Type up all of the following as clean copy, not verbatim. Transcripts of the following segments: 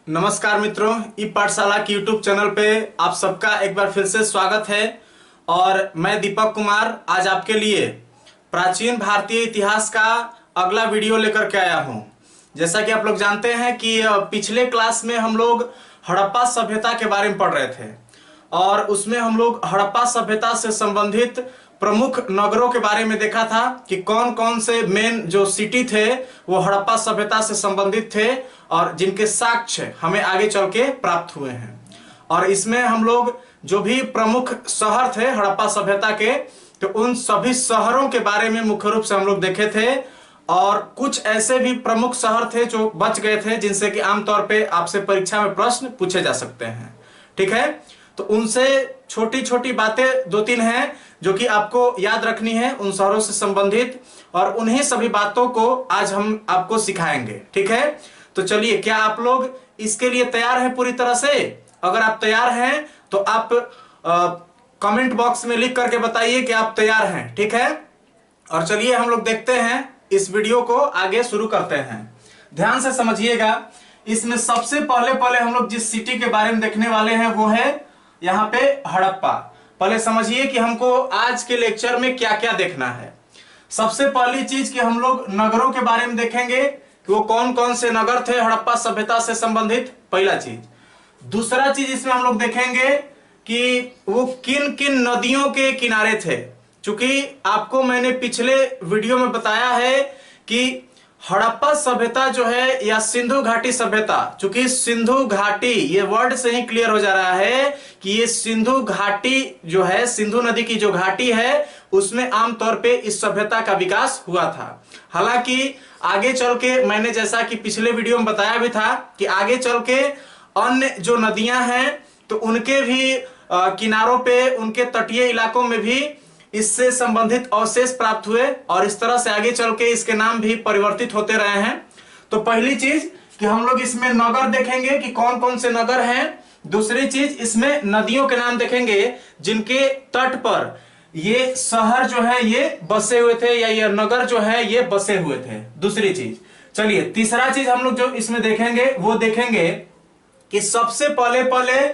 नमस्कार मित्रों, ई पाठशाला की यूट्यूब चैनल पे आप सबका एक बार फिर से स्वागत है। और मैं दीपक कुमार आज आपके लिए प्राचीन भारतीय इतिहास का अगला वीडियो लेकर के आया हूं। जैसा कि आप लोग जानते हैं कि पिछले क्लास में हम लोग हड़प्पा सभ्यता के बारे में पढ़ रहे थे और उसमें हम लोग हड़प्पा सभ्यता से संबंधित प्रमुख नगरों के बारे में देखा था कि कौन कौन से मेन जो सिटी थे वो हड़प्पा सभ्यता से संबंधित थे और जिनके साक्ष्य हमें आगे चल के प्राप्त हुए हैं। और इसमें हम लोग जो भी प्रमुख शहर थे हड़प्पा सभ्यता के, तो उन सभी शहरों के बारे में मुख्य रूप से हम लोग देखे थे। और कुछ ऐसे भी प्रमुख शहर थे जो बच गए थे जिनसे कि आमतौर पे आपसे परीक्षा में प्रश्न पूछे जा सकते हैं। ठीक है, तो उनसे छोटी छोटी बातें दो तीन हैं जो कि आपको याद रखनी है उन शहरों से संबंधित, और उन्हीं सभी बातों को आज हम आपको सिखाएंगे। ठीक है, तो चलिए, क्या आप लोग इसके लिए तैयार हैं पूरी तरह से? अगर आप तैयार हैं तो आप कमेंट बॉक्स में लिख करके बताइए कि आप तैयार हैं। ठीक है, और चलिए हम लोग देखते हैं, इस वीडियो को आगे शुरू करते हैं। ध्यान से समझिएगा, इसमें सबसे पहले हम लोग जिस सिटी के बारे में देखने वाले हैं वो है यहाँ पे हड़प्पा। पहले समझिए कि हमको आज के लेक्चर में क्या क्या देखना है। सबसे पहली चीज कि हम लोग नगरों के बारे में देखेंगे कि वो कौन कौन से नगर थे हड़प्पा सभ्यता से संबंधित, पहला चीज। दूसरा चीज इसमें हम लोग देखेंगे कि वो किन किन नदियों के किनारे थे। चूंकि आपको मैंने पिछले वीडियो में बताया है कि हड़प्पा सभ्यता जो है या सिंधु घाटी सभ्यता, चूंकि सिंधु घाटी ये वर्ड से ही क्लियर हो जा रहा है कि ये सिंधु घाटी जो है, सिंधु नदी की जो घाटी है उसमें आमतौर पे इस सभ्यता का विकास हुआ था। हालांकि आगे चल के मैंने जैसा कि पिछले वीडियो में बताया भी था कि आगे चल के अन्य जो नदियां हैं तो उनके भी किनारों पे, उनके तटीय इलाकों में भी इससे संबंधित अवशेष प्राप्त हुए और इस तरह से आगे चल के इसके नाम भी परिवर्तित होते रहे हैं। तो पहली चीज कि हम लोग इसमें नगर देखेंगे कि कौन कौन से नगर हैं। दूसरी चीज, इसमें नदियों के नाम देखेंगे जिनके तट पर ये शहर जो है ये बसे हुए थे या ये नगर जो है ये बसे हुए थे। दूसरी चीज, चलिए तीसरा चीज हम लोग जो इसमें देखेंगे वो देखेंगे कि सबसे पहले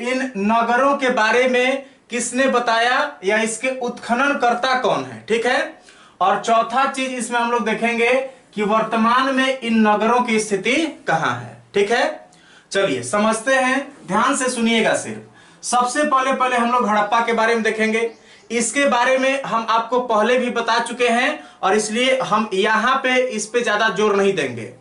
इन नगरों के बारे में किसने बताया या इसके उत्खननकर्ता कौन है। ठीक है, और चौथा चीज इसमें हम लोग देखेंगे कि वर्तमान में इन नगरों की स्थिति कहां है। ठीक है, चलिए समझते हैं, ध्यान से सुनिएगा। सिर्फ सबसे पहले हम लोग हड़प्पा के बारे में देखेंगे। इसके बारे में हम आपको पहले भी बता चुके हैं और इसलिए हम यहां पे इस पे ज्यादा जोर नहीं देंगे।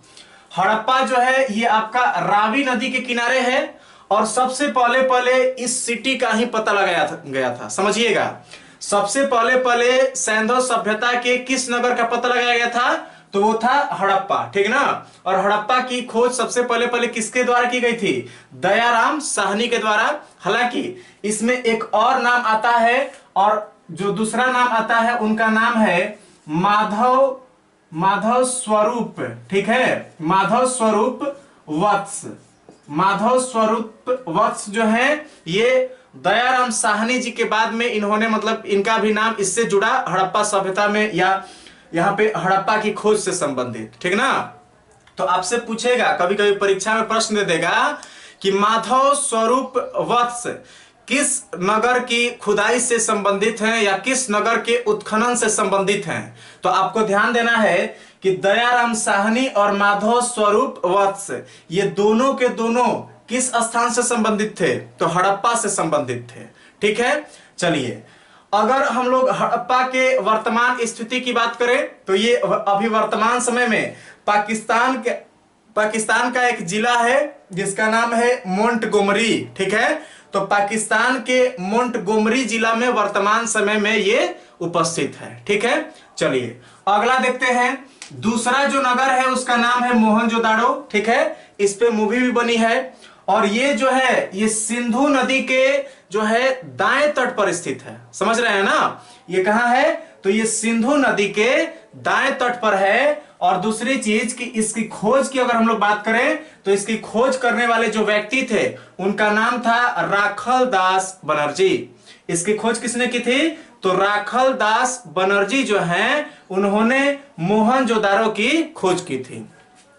हड़प्पा जो है ये आपका रावी नदी के किनारे है और सबसे पहले इस सिटी का ही पता लगाया गया था। समझिएगा, सबसे पहले सैंधव सभ्यता के किस नगर का पता लगाया गया था? तो वो था हड़प्पा। ठीक ना, और हड़प्पा की खोज सबसे पहले किसके द्वारा की गई थी? दयाराम साहनी के द्वारा। हालांकि इसमें एक और नाम आता है और जो दूसरा नाम आता है उनका नाम है माधव स्वरूप। ठीक है, माधव स्वरूप वत्स जो है ये दयाराम साहनी जी के बाद में इन्होंने, मतलब इनका भी नाम इससे जुड़ा हड़प्पा सभ्यता में या यहाँ पे हड़प्पा की खोज से संबंधित। ठीक ना, तो आपसे पूछेगा, कभी कभी परीक्षा में प्रश्न दे देगा कि माधव स्वरूप वत्स किस नगर की खुदाई से संबंधित हैं या किस नगर के उत्खनन से संबंधित हैं। तो आपको ध्यान देना है कि दयाराम साहनी और माधव स्वरूप वत्स ये दोनों के दोनों किस स्थान से संबंधित थे? तो हड़प्पा से संबंधित थे। ठीक है, चलिए अगर हम लोग हड़प्पा के वर्तमान स्थिति की बात करें तो ये अभी वर्तमान समय में पाकिस्तान का एक जिला है जिसका नाम है मोंटगोमरी। ठीक है, तो पाकिस्तान के मोंटगोमरी जिला में वर्तमान समय में ये उपस्थित है। ठीक है, चलिए अगला देखते हैं। दूसरा जो नगर है उसका नाम है मोहनजोदाड़ो। ठीक है, इस पे मूवी भी बनी है और ये जो है ये सिंधु नदी के जो है दाएं तट पर स्थित है। समझ रहे हैं ना, ये कहां है? तो ये सिंधु नदी के दाएं तट पर है। और दूसरी चीज कि इसकी खोज की अगर हम लोग बात करें तो इसकी खोज करने वाले जो व्यक्ति थे उनका नाम था राखल दास बनर्जी। इसकी खोज किसने की थी? तो राखल दास बनर्जी जो हैं उन्होंने मोहनजोदाड़ो की खोज की थी।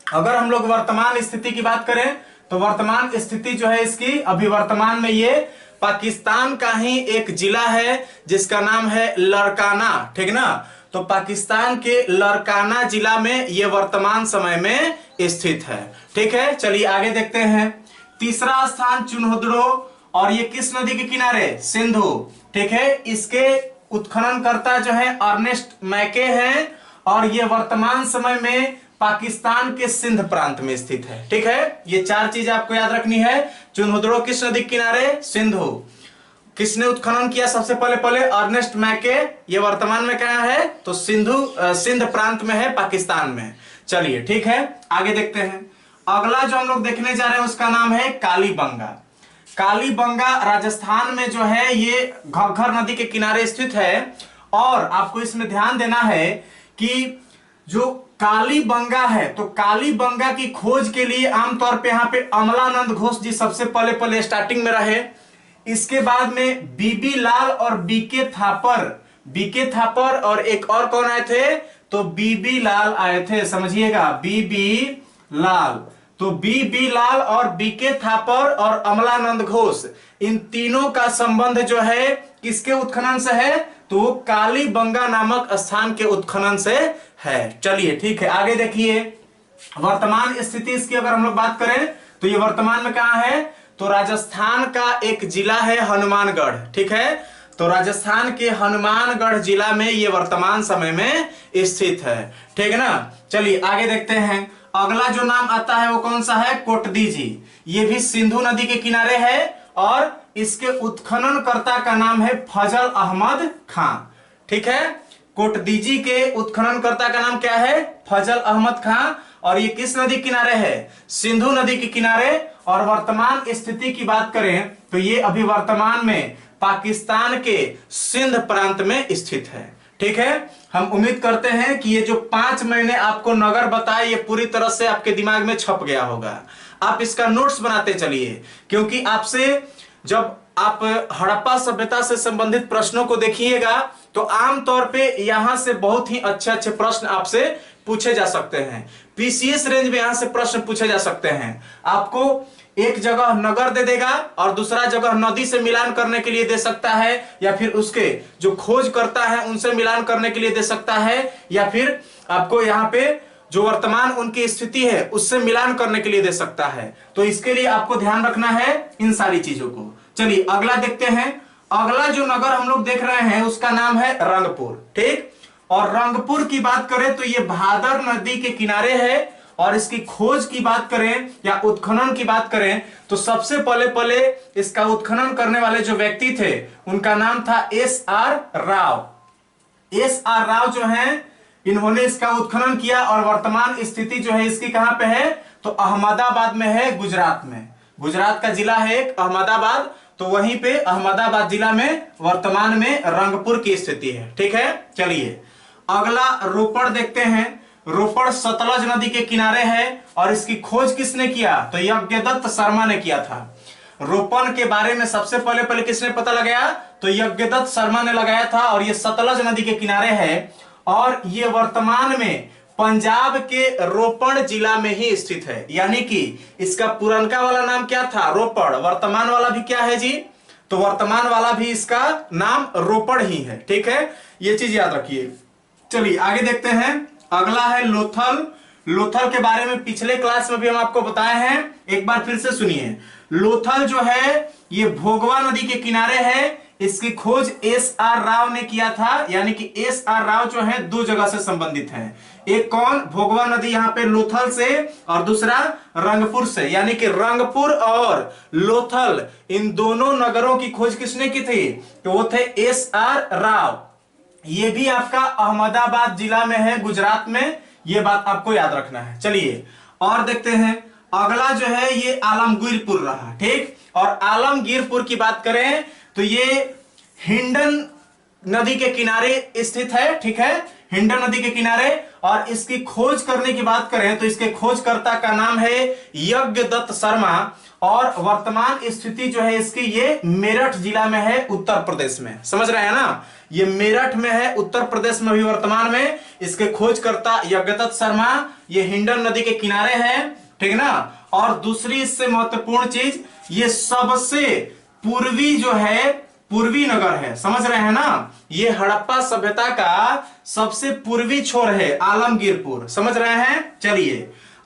अगर हम लोग वर्तमान स्थिति की बात करें तो वर्तमान स्थिति जो है इसकी, अभी वर्तमान में ये पाकिस्तान का ही एक जिला है जिसका नाम है लड़काना, ठीक ना। तो पाकिस्तान के लड़काना जिला में ये वर्तमान समय में स्थित है, ठीक है। चलिए आगे देखते हैं। तीसरा स्थान चुनहुदड़ो, और ये किस नदी के किनारे, सिंधु, ठीक है। इसके उत्खननकर्ता जो है अर्नेस्ट मैके हैं, और ये वर्तमान समय में पाकिस्तान के सिंध प्रांत में स्थित है, ठीक है। ये चार चीज आपको याद रखनी है। चुनहुदड़ो किस नदी के किनारे, सिंधु। किसने उत्खनन किया सबसे पहले अर्नेस्ट मैके, ये वर्तमान में कहाँ है, तो सिंध प्रांत में है, पाकिस्तान में। चलिए ठीक है, आगे देखते हैं। अगला जो हम लोग देखने जा रहे हैं उसका नाम है कालीबंगा। कालीबंगा राजस्थान में जो है ये घग्गर नदी के किनारे स्थित है। और आपको इसमें ध्यान देना है कि जो कालीबंगा है, तो कालीबंगा की खोज के लिए आमतौर पे यहाँ पे अमलानंद घोष जी सबसे पहले स्टार्टिंग में रहे। इसके बाद में बीबी लाल और बीके थापर और एक और कौन आए थे, तो बीबी लाल आए थे, समझिएगा, बीबी लाल। तो बीबी लाल और बीके थापर और अमलानंद घोष, इन तीनों का संबंध जो है किसके उत्खनन से है, तो कालीबंगा नामक स्थान के उत्खनन से है। चलिए ठीक है, आगे देखिए। वर्तमान स्थिति इसकी अगर हम लोग बात करें तो ये वर्तमान में कहां है, तो राजस्थान का एक जिला है हनुमानगढ़, ठीक है। तो राजस्थान के हनुमानगढ़ जिला में ये वर्तमान समय में स्थित है, ठीक है ना। चलिए आगे देखते हैं। अगला जो नाम आता है वो कौन सा है, कोटदीजी। ये भी सिंधु नदी के किनारे है, और इसके उत्खननकर्ता का नाम है फजल अहमद खां, ठीक है। कोटदीजी के उत्खननकर्ता का नाम क्या है, फजल अहमद खां। और ये किस नदी किनारे है, सिंधु नदी के किनारे। और वर्तमान स्थिति की बात करें तो ये अभी वर्तमान में पाकिस्तान के सिंध प्रांत में स्थित है, ठीक है। हम उम्मीद करते हैं कि ये जो 5 महीने आपको नगर बताए ये पूरी तरह से आपके दिमाग में छप गया होगा। आप इसका नोट्स बनाते चलिए, क्योंकि आपसे जब आप हड़प्पा सभ्यता से संबंधित प्रश्नों को देखिएगा तो आमतौर पे यहां से बहुत ही अच्छे प्रश्न आपसे पूछे जा सकते हैं। पीसीएस रेंज में यहां से प्रश्न पूछे जा सकते हैं। आपको एक जगह नगर दे देगा और दूसरा जगह नदी से मिलान करने के लिए दे सकता है, या फिर उसके जो खोज करता है उनसे मिलान करने के लिए दे सकता है, या फिर आपको यहाँ पे जो वर्तमान उनकी स्थिति है उससे मिलान करने के लिए दे सकता है। तो इसके लिए आपको ध्यान रखना है इन सारी चीजों को। चलिए अगला देखते हैं। अगला जो नगर हम लोग देख रहे हैं उसका नाम है रंगपुर, ठीक। और रंगपुर की बात करें तो ये भादर नदी के किनारे है। और इसकी खोज की बात करें या उत्खनन की बात करें तो सबसे पहले इसका उत्खनन करने वाले जो व्यक्ति थे उनका नाम था एस.आर. राव। एस.आर. राव जो हैं इन्होंने इसका उत्खनन किया। और वर्तमान स्थिति जो है इसकी कहां पे है, तो अहमदाबाद में है, गुजरात में। गुजरात का जिला है एक अहमदाबाद, तो वहीं पे अहमदाबाद जिला में वर्तमान में रंगपुर की स्थिति है, ठीक है। चलिए अगला रोपड़ देखते हैं। रोपड़ सतलज नदी के किनारे है और इसकी खोज किसने किया, तो यज्ञदत्त शर्मा ने किया था। रोपण के बारे में सबसे पहले किसने पता लगाया, तो यज्ञदत्त शर्मा ने लगाया था। और ये सतलज नदी के किनारे है, और ये वर्तमान में पंजाब के रोपड़ जिला में ही स्थित है। यानी कि इसका पुरनका वाला नाम क्या था, रोपड़। वर्तमान वाला भी क्या है जी, तो वर्तमान वाला भी इसका नाम रोपड़ ही है, ठीक है। ये चीज याद रखिए। चलिए आगे देखते हैं। अगला है लोथल। लोथल के बारे में पिछले क्लास में भी हम आपको बताए हैं, एक बार फिर से सुनिए। लोथल जो है ये भोगवा नदी के किनारे है। इसकी खोज एस.आर. राव ने किया था। यानी कि एस.आर. राव जो है 2 जगह से संबंधित है। एक कौन, भोगवा नदी यहाँ पे लोथल से, और दूसरा रंगपुर से। यानी कि रंगपुर और लोथल इन दोनों नगरों की खोज किसने की थी, तो वो थे एस.आर. राव। ये भी आपका अहमदाबाद जिला में है, गुजरात में। ये बात आपको याद रखना है। चलिए और देखते हैं। अगला जो है ये आलमगीरपुर रहा, ठीक। और आलमगीरपुर की बात करें तो ये हिंडन नदी के किनारे स्थित है, ठीक है। हिंडन नदी के किनारे। और इसकी खोज करने की बात करें तो इसके खोजकर्ता का नाम है यज्ञदत्त शर्मा। और वर्तमान स्थिति जो है इसकी ये मेरठ जिला में है, उत्तर प्रदेश में। समझ रहे हैं ना, ये मेरठ में है, उत्तर प्रदेश में भी वर्तमान में। इसके खोजकर्ता यज्ञदत्त शर्मा, ये हिंडन नदी के किनारे है, ठीक है ना। और दूसरी इससे महत्वपूर्ण चीज, ये सबसे पूर्वी जो है पूर्वी नगर है, समझ रहे हैं ना। ये हड़प्पा सभ्यता का सबसे पूर्वी छोर है आलमगीरपुर, समझ रहे हैं। चलिए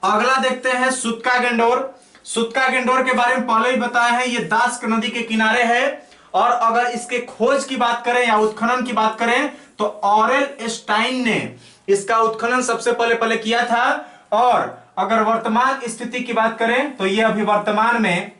अगला देखते हैं सुतका गेंडोर। सुतका गेंडोर के बारे में पहले ही बताया है, ये दास्क नदी के किनारे है। और अगर इसके खोज की बात करें या उत्खनन की बात करें तो ऑरेल स्टाइन ने इसका उत्खनन सबसे पहले किया था। और अगर वर्तमान स्थिति की बात करें तो ये अभी वर्तमान में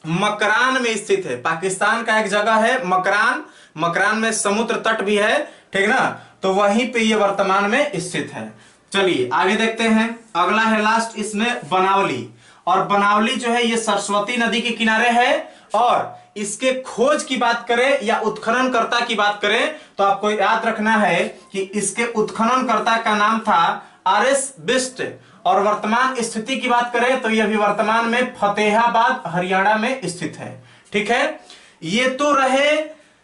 मकरान में स्थित है। पाकिस्तान का एक जगह है मकरान, मकरान में समुद्र तट भी है, ठीक ना, तो वहीं पे ये वर्तमान में स्थित है। चलिए आगे देखते हैं, अगला है लास्ट इसमें बनावली। और बनावली जो है ये सरस्वती नदी के किनारे है। और इसके खोज की बात करें या उत्खननकर्ता की बात करें तो आपको याद रखना है कि इसके उत्खननकर्ता का नाम था आरएस बिस्ट। और वर्तमान स्थिति की बात करें तो यह भी वर्तमान में फतेहाबाद हरियाणा में स्थित है, ठीक है। ये तो रहे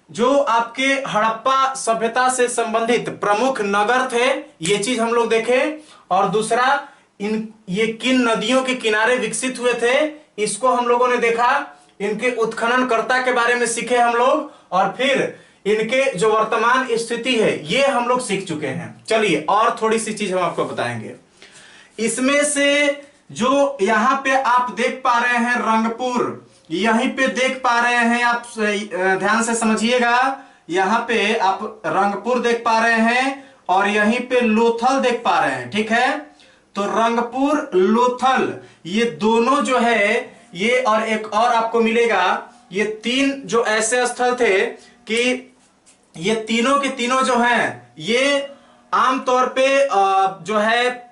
जो आपके हड़प्पा सभ्यता से संबंधित प्रमुख नगर थे, ये चीज हम लोग देखे। और दूसरा ये किन नदियों के किनारे विकसित हुए थे इसको हम लोगों ने देखा, इनके उत्खननकर्ता के बारे में सीखे हम लोग, और फिर इनके जो वर्तमान स्थिति है ये हम लोग सीख चुके हैं। चलिए और थोड़ी सी चीज हम आपको बताएंगे। इसमें से जो यहां पे आप देख पा रहे हैं रंगपुर, यहीं पे देख पा रहे हैं आप, ध्यान से समझिएगा। यहां पे आप रंगपुर देख पा रहे हैं और यहीं पे लोथल देख पा रहे हैं, ठीक है। तो रंगपुर लोथल ये दोनों जो है ये, और एक और आपको मिलेगा, ये तीन जो ऐसे स्थल थे कि ये तीनों के तीनों जो हैं ये आमतौर पे जो है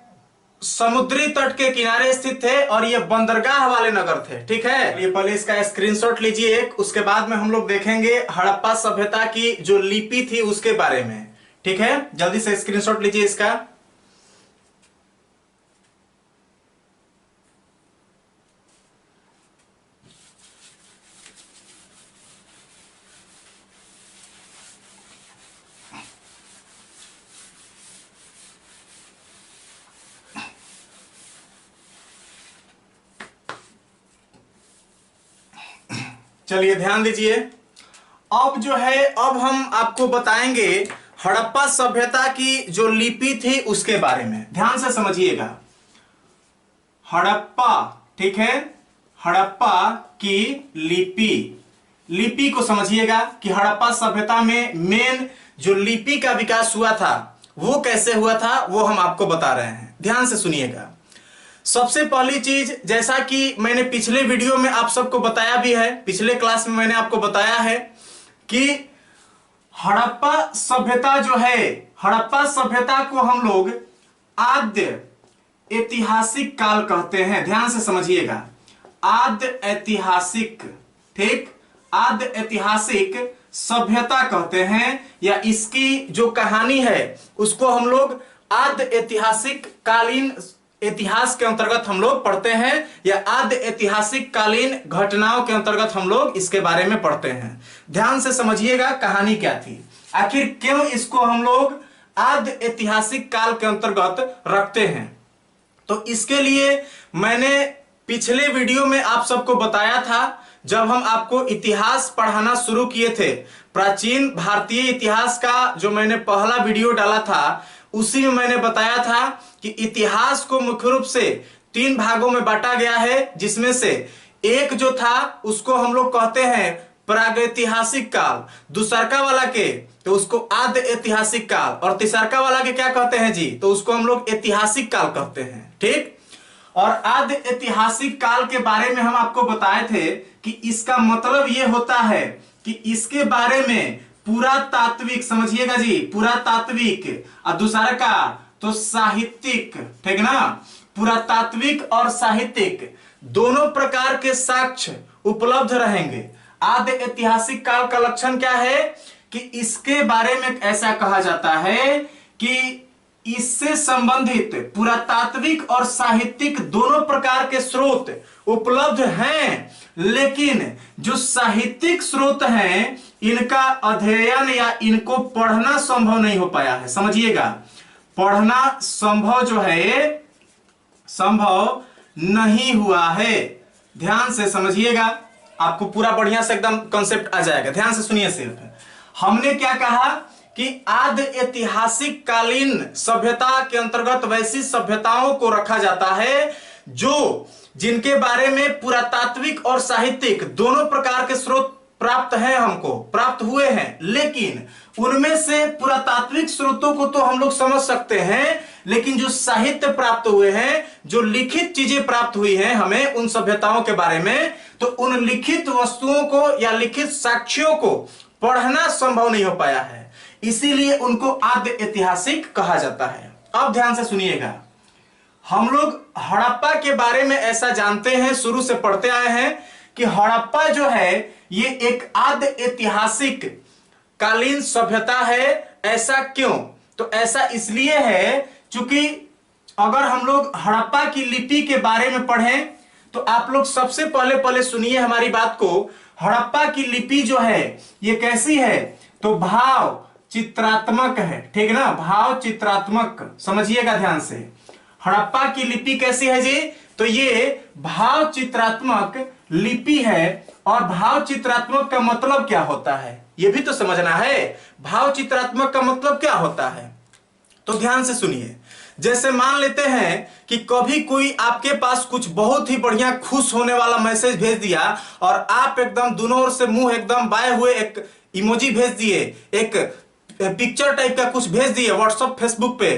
समुद्री तट के किनारे स्थित थे और ये बंदरगाह वाले नगर थे, ठीक है। ये पहले इसका स्क्रीनशॉट लीजिए एक, उसके बाद में हम लोग देखेंगे हड़प्पा सभ्यता की जो लिपि थी उसके बारे में, ठीक है। जल्दी से स्क्रीनशॉट लीजिए इसका। चलिए ध्यान दीजिए, अब जो है अब हम आपको बताएंगे हड़प्पा सभ्यता की जो लिपि थी उसके बारे में। ध्यान से समझिएगा, हड़प्पा, ठीक है, हड़प्पा की लिपि को समझिएगा कि हड़प्पा सभ्यता में मेन जो लिपि का विकास हुआ था वो कैसे हुआ था वो हम आपको बता रहे हैं। ध्यान से सुनिएगा। सबसे पहली चीज, जैसा कि मैंने पिछले वीडियो में आप सबको बताया भी है, पिछले क्लास में मैंने आपको बताया है कि हड़प्पा सभ्यता जो है, हड़प्पा सभ्यता को हम लोग आद्य ऐतिहासिक काल कहते हैं। ध्यान से समझिएगा, आद्य ऐतिहासिक, ठीक, आद्य ऐतिहासिक सभ्यता कहते हैं, या इसकी जो कहानी है उसको हम लोग आद्य ऐतिहासिक कालीन इतिहास के अंतर्गत हम लोग पढ़ते हैं, या आद्य ऐतिहासिक कालीन घटनाओं के अंतर्गत हम लोग इसके बारे में पढ़ते हैं। ध्यान से समझिएगा कहानी क्या थी, आखिर क्यों इसको हम लोग आद्य ऐतिहासिक काल के अंतर्गत रखते हैं। तो इसके लिए मैंने पिछले वीडियो में आप सबको बताया था, जब हम आपको इतिहास पढ़ाना शुरू किए थे, प्राचीन भारतीय इतिहास का जो मैंने पहला वीडियो डाला था उसी में मैंने बताया था कि इतिहास को मुख्य रूप से 3 भागों में बांटा गया है, जिसमें से एक जो था उसको हम लोग कहते हैं प्रागैतिहासिक काल, दूसरका वाला के तो उसको आद्य ऐतिहासिक काल, और तीसरका वाला के क्या कहते हैं जी, तो उसको हम लोग ऐतिहासिक काल कहते हैं, ठीक। और आद्य ऐतिहासिक काल के बारे में हम आपको बताए थे कि इसका मतलब यह होता है कि इसके बारे में पुरातात्विक, समझिएगा जी, पुरातात्विक, और दूसरा का तो साहित्यिक, ठीक ना, पुरातात्विक और साहित्यिक दोनों प्रकार के साक्ष्य उपलब्ध रहेंगे। आद्य ऐतिहासिक काल का लक्षण क्या है कि इसके बारे में ऐसा कहा जाता है कि इससे संबंधित पुरातात्विक और साहित्यिक दोनों प्रकार के स्रोत उपलब्ध हैं, लेकिन जो साहित्यिक स्रोत हैं इनका अध्ययन या इनको पढ़ना संभव नहीं हो पाया है। समझिएगा, पढ़ना संभव जो है संभव नहीं हुआ है। ध्यान से समझिएगा, आपको पूरा बढ़िया से एकदम कंसेप्ट आ जाएगा। ध्यान से सुनिए। सिर्फ हमने क्या कहा कि आदि ऐतिहासिक कालीन सभ्यता के अंतर्गत वैसी सभ्यताओं को रखा जाता है जो जिनके बारे में पुरातात्विक और साहित्यिक दोनों प्रकार के स्रोत प्राप्त हैं, हमको प्राप्त हुए हैं। लेकिन उनमें से पुरातात्विक स्रोतों को तो हम लोग समझ सकते हैं, लेकिन जो साहित्य प्राप्त हुए हैं, जो लिखित चीजें प्राप्त हुई हैं हमें उन सभ्यताओं के बारे में, तो उन लिखित वस्तुओं को या लिखित साक्ष्यों को पढ़ना संभव नहीं हो पाया है, इसीलिए उनको आद्य ऐतिहासिक कहा जाता है। अब ध्यान से सुनिएगा, हम लोग हड़प्पा के बारे में ऐसा जानते हैं, शुरू से पढ़ते आए हैं कि हड़प्पा जो है ये एक आद्य ऐतिहासिक कालीन सभ्यता है। ऐसा क्यों? तो ऐसा इसलिए है क्योंकि अगर हम लोग हड़प्पा की लिपि के बारे में पढ़ें तो आप लोग सबसे पहले सुनिए हमारी बात को। हड़प्पा की लिपि जो है ये कैसी है? तो भाव चित्रात्मक है, ठीक ना? भाव चित्रात्मक, समझिएगा ध्यान से। हड़प्पा की लिपि कैसी है जी? तो ये भाव चित्रात्मक लिपि है। और भाव चित्रात्मक का मतलब क्या होता है ये भी तो समझना है। भाव चित्रात्मक का मतलब क्या होता है? तो ध्यान से सुनिए। जैसे मान लेते हैं कि कभी कोई आपके पास कुछ बहुत ही बढ़िया खुश होने वाला मैसेज भेज दिया और आप एकदम दोनों ओर से मुंह एकदम बाए हुए एक इमोजी भेज दिए, एक पिक्चर टाइप का कुछ भेज दिए व्हाट्सएप फेसबुक पे,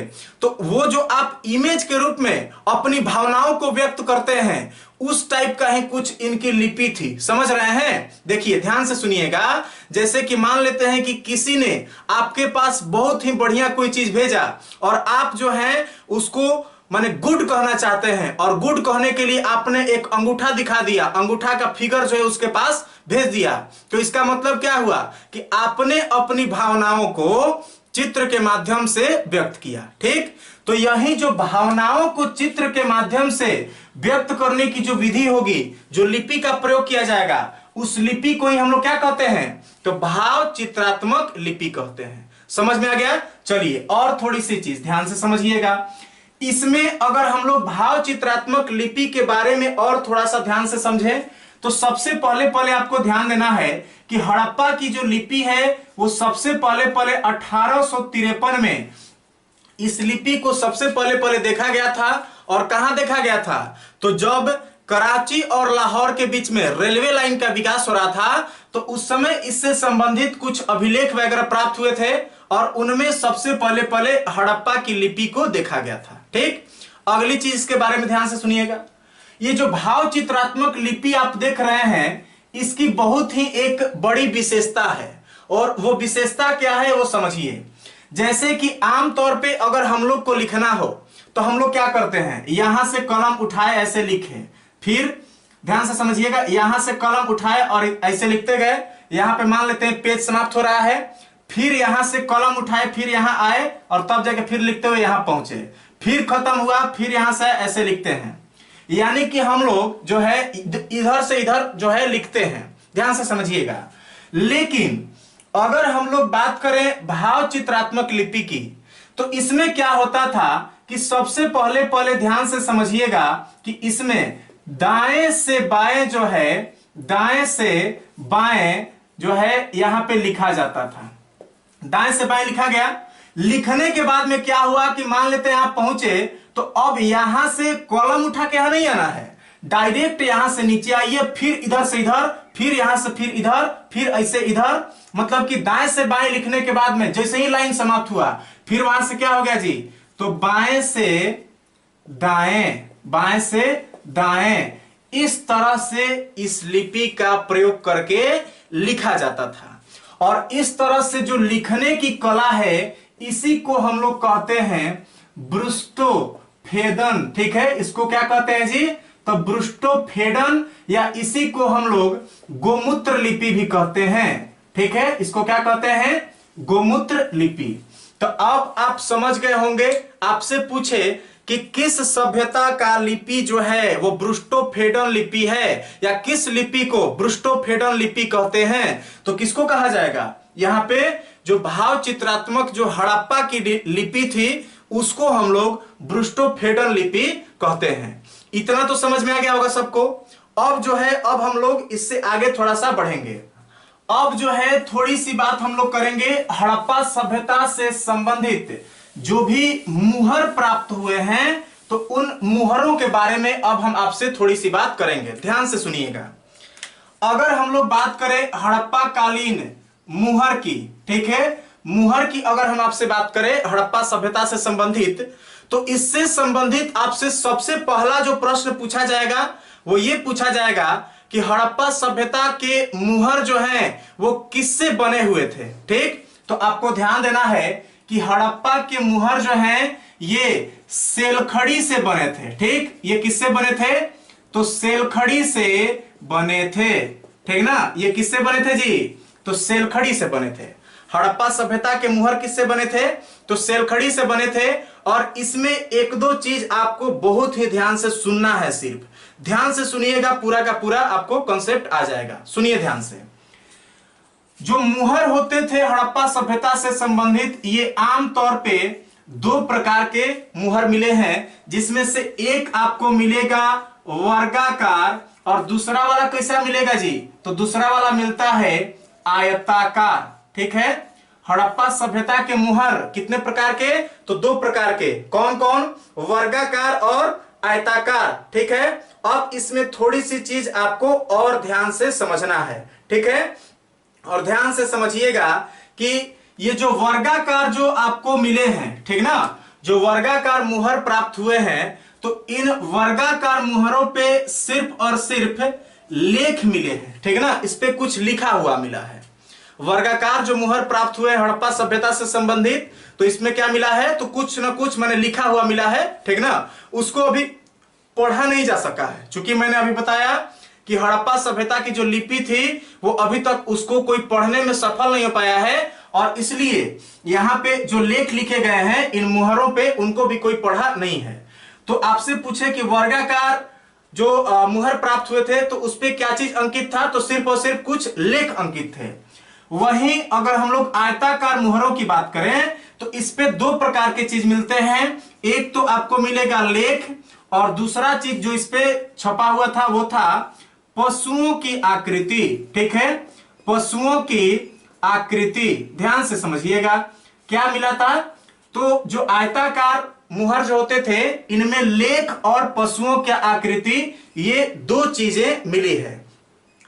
तो वो जो आप इमेज के रूप में अपनी भावनाओं को व्यक्त करते हैं उस टाइप का ही कुछ इनकी लिपि थी। समझ रहे हैं? देखिए ध्यान से सुनिएगा। जैसे कि मान लेते हैं कि किसी ने आपके पास बहुत ही बढ़िया कोई चीज भेजा और आप जो है उसको माने गुड कहना चाहते हैं, और गुड कहने के लिए आपने एक अंगूठा दिखा दिया, अंगूठा का फिगर जो है उसके पास भेज दिया। तो इसका मतलब क्या हुआ कि आपने अपनी भावनाओं को चित्र के माध्यम से व्यक्त किया। ठीक, तो यही जो भावनाओं को चित्र के माध्यम से व्यक्त करने की जो विधि होगी, जो लिपि का प्रयोग किया जाएगा, उस लिपि को ही हम लोग क्या कहते हैं? तो भाव चित्रात्मक लिपि कहते हैं। समझ में आ गया? चलिए और थोड़ी सी चीज ध्यान से समझिएगा। इसमें अगर हम लोग भाव चित्रात्मक लिपि के बारे में और थोड़ा सा ध्यान से समझें तो सबसे पहले आपको ध्यान देना है कि हड़प्पा की जो लिपि है वो सबसे पहले 1853 में इस लिपि को सबसे पहले देखा गया था। और कहां देखा गया था? तो जब कराची और लाहौर के बीच में रेलवे लाइन का विकास हो रहा था तो उस समय इससे संबंधित कुछ अभिलेख वगैरह प्राप्त हुए थे और उनमें सबसे पहले हड़प्पा की लिपि को देखा गया था। ठीक, अगली चीज इसके बारे में ध्यान से सुनिएगा। ये जो भाव चित्रात्मक लिपि आप देख रहे हैं इसकी बहुत ही एक बड़ी विशेषता है, और वो विशेषता क्या है वो समझिए। जैसे कि आमतौर पे अगर हम लोग को लिखना हो तो हम लोग क्या करते हैं? यहां से कलम उठाए ऐसे लिखे, फिर ध्यान से समझिएगा, यहां से कलम उठाए और ऐसे लिखते गए। यहां पे मान लेते हैं पेज समाप्त हो रहा है, फिर यहां से कलम उठाए, फिर यहां आए और तब जाके फिर लिखते हुए यहां पहुंचे, फिर खत्म हुआ, फिर यहां से ऐसे लिखते हैं। यानी कि हम लोग जो है इधर से इधर जो है लिखते हैं। ध्यान से समझिएगा। लेकिन अगर हम लोग बात करें भाव चित्रात्मक लिपि की तो इसमें क्या होता था कि सबसे पहले ध्यान से समझिएगा कि इसमें दाएं से बाएं जो है, दाएं से बाएं जो है यहां पे लिखा जाता था। दाएं से बाएं लिखा गया। लिखने के बाद में क्या हुआ कि मान लेते हैं आप पहुंचे तो अब यहां से कॉलम उठा के यहां नहीं आना है, डायरेक्ट यहां से नीचे आइए, फिर इधर से इधर, फिर यहां से फिर इधर, फिर ऐसे इधर। मतलब कि दाएं से बाएं लिखने के बाद में जैसे ही लाइन समाप्त हुआ फिर वहां से क्या हो गया जी? तो बाएं से दाएं, बाएं से दाएं, इस तरह से इस लिपि का प्रयोग करके लिखा जाता था। और इस तरह से जो लिखने की कला है इसी को हम लोग कहते हैं ब्रुस्टोफेडन। ठीक है, इसको क्या कहते हैं जी? तो ब्रुस्टोफेडन, या इसी को हम लोग गोमूत्र लिपि भी कहते हैं। ठीक है, इसको क्या कहते हैं? गोमूत्र लिपि। तो अब आप समझ गए होंगे। आपसे पूछे कि किस सभ्यता का लिपि जो है वो ब्रुस्टोफेडन लिपि है या किस लिपि को ब्रुस्टोफेडन लिपि कहते हैं, तो किसको कहा जाएगा? यहां पे जो भाव चित्रात्मक जो हड़प्पा की लिपि थी उसको हम लोग ब्रुस्टोफेडन लिपि कहते हैं। इतना तो समझ में आ गया होगा सबको। अब जो है, अब हम लोग इससे आगे थोड़ा सा बढ़ेंगे। अब जो है थोड़ी सी बात हम लोग करेंगे हड़प्पा सभ्यता से संबंधित जो भी मुहर प्राप्त हुए हैं, तो उन मुहरों के बारे में अब हम आपसे थोड़ी सी बात करेंगे। ध्यान से सुनिएगा। अगर हम लोग बात करें हड़प्पा कालीन मुहर की, ठीक है, मुहर की अगर हम आपसे बात करें हड़प्पा सभ्यता से संबंधित, तो इससे संबंधित आपसे सबसे पहला जो प्रश्न पूछा जाएगा वो ये पूछा जाएगा कि हड़प्पा सभ्यता के मुहर जो हैं वो किससे बने हुए थे। ठीक, तो आपको ध्यान देना है कि हड़प्पा के मुहर जो हैं ये सेलखड़ी से बने थे। ठीक, ये किससे बने थे? तो सेलखड़ी से बने थे। ठीक ना, ये किससे बने थे जी? तो सेलखड़ी से बने थे। हड़प्पा सभ्यता के मुहर किससे बने थे? तो सेलखड़ी से बने थे। और इसमें एक दो चीज आपको बहुत ही ध्यान से सुनना है, सिर्फ ध्यान से सुनिएगा, पूरा का पूरा आपको कॉन्सेप्ट आ जाएगा। सुनिए ध्यान से। जो मुहर होते थे हड़प्पा सभ्यता से संबंधित, ये आमतौर पे दो प्रकार के मुहर मिले हैं, जिसमें से एक आपको मिलेगा वर्गाकार और दूसरा वाला कैसा मिलेगा जी? तो दूसरा वाला मिलता है आयताकार। ठीक है, हड़प्पा सभ्यता के मुहर कितने प्रकार के? तो दो प्रकार के। कौन कौन? वर्गाकार और आयताकार। ठीक है, अब इसमें थोड़ी सी चीज आपको और ध्यान से समझना है। ठीक है, और ध्यान से समझिएगा कि ये जो वर्गाकार जो आपको मिले हैं, ठीक ना, जो वर्गाकार मुहर प्राप्त हुए हैं, तो इन वर्गाकार मुहरों पे सिर्फ और सिर्फ लेख मिले हैं। ठीक ना, इस पे कुछ लिखा हुआ मिला है। वर्गाकार जो मुहर प्राप्त हुए हड़प्पा सभ्यता से संबंधित, तो इसमें क्या मिला है? तो कुछ ना कुछ मैंने लिखा हुआ मिला है। ठीक ना, उसको अभी पढ़ा नहीं जा सका है, क्योंकि मैंने अभी बताया कि हड़प्पा सभ्यता की जो लिपि थी वो अभी तक उसको कोई पढ़ने में सफल नहीं हो पाया है, और इसलिए यहां पे जो लेख लिखे गए हैं इन मुहरों पे, उनको भी कोई पढ़ा नहीं है। तो आपसे पूछे कि वर्गाकार जो मुहर प्राप्त हुए थे तो उस पे क्या चीज अंकित था? तो सिर्फ और सिर्फ कुछ लेख अंकित थे। वहीं अगर हम लोग आयताकार मुहरों की बात करें तो इस पे दो प्रकार के चीज मिलते हैं। एक तो आपको मिलेगा लेख, और दूसरा चीज जो इस पे छपा हुआ था वो था पशुओं की आकृति। ठीक है, पशुओं की आकृति। ध्यान से समझिएगा क्या मिला था? तो जो आयताकार मुहर जो होते थे इनमें लेख और पशुओं की आकृति, ये दो चीजें मिली है।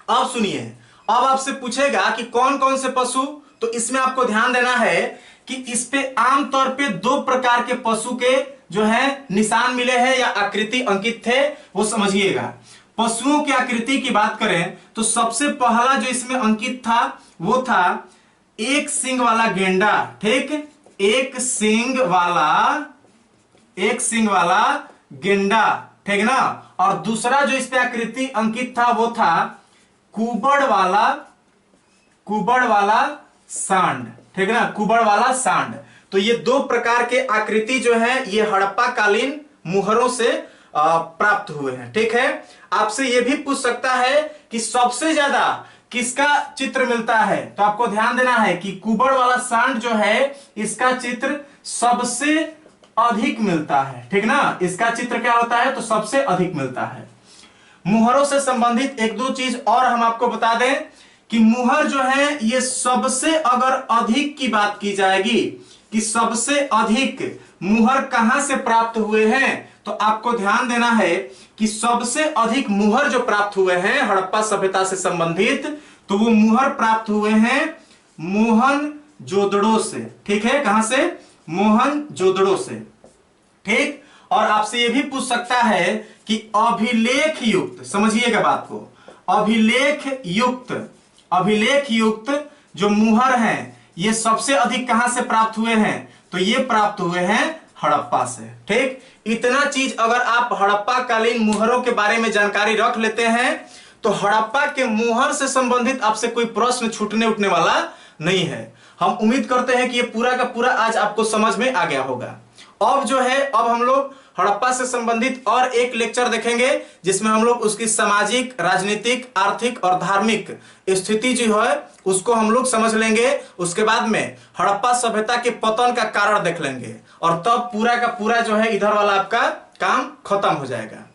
अब सुनिए, अब आपसे पूछेगा कि कौन कौन से पशु, तो इसमें आपको ध्यान देना है कि इस पे आमतौर पे दो प्रकार के पशु के जो है निशान मिले हैं या आकृति अंकित थे, वो समझिएगा। पशुओं की आकृति की बात करें तो सबसे पहला जो इसमें अंकित था वो था एक सींग वाला गेंडा। ठीक, एक सींग वाला गेंडा। ठीक ना, और दूसरा जो इस पे आकृति अंकित था वो था कुबड़ वाला सांड। ठीक ना, कुबड़ वाला सांड। तो ये दो प्रकार के आकृति जो है ये हड़प्पा कालीन मुहरों से प्राप्त हुए हैं। ठीक है, आपसे ये भी पूछ सकता है कि सबसे ज्यादा किसका चित्र मिलता है? तो आपको ध्यान देना है कि कुबड़ वाला सांड जो है इसका चित्र सबसे अधिक मिलता है। ठीक ना, इसका चित्र क्या होता है? तो सबसे अधिक मिलता है। मुहरों से संबंधित एक दो चीज और हम आपको बता दें कि मुहर जो है ये सबसे, अगर अधिक की बात की जाएगी कि सबसे अधिक मुहर कहां से प्राप्त हुए हैं, तो आपको ध्यान देना है कि सबसे अधिक मुहर जो प्राप्त हुए हैं हड़प्पा सभ्यता से संबंधित, तो वो मुहर प्राप्त हुए हैं मोहनजोदड़ो से। ठीक है, कहां से? मोहनजोदड़ो से। ठीक, और आपसे ये भी पूछ सकता है कि अभिलेख युक्त, समझिएगा बात को, अभिलेख युक्त जो मुहर हैं ये सबसे अधिक कहां से प्राप्त हुए हैं? तो ये प्राप्त हुए हैं हड़प्पा से। ठीक, इतना चीज अगर आप हड़प्पा कालीन मुहरों के बारे में जानकारी रख लेते हैं तो हड़प्पा के मुहर से संबंधित आपसे कोई प्रश्न छूटने उठने वाला नहीं है। हम उम्मीद करते हैं कि ये पूरा का पूरा आज आपको समझ में आ गया होगा। अब जो है, अब हम लोग हड़प्पा से संबंधित और एक लेक्चर देखेंगे जिसमें हम लोग उसकी सामाजिक, राजनीतिक, आर्थिक और धार्मिक स्थिति जो है उसको हम लोग समझ लेंगे। उसके बाद में हड़प्पा सभ्यता के पतन का कारण देख लेंगे, और तब पूरा का पूरा जो है इधर वाला आपका काम खत्म हो जाएगा।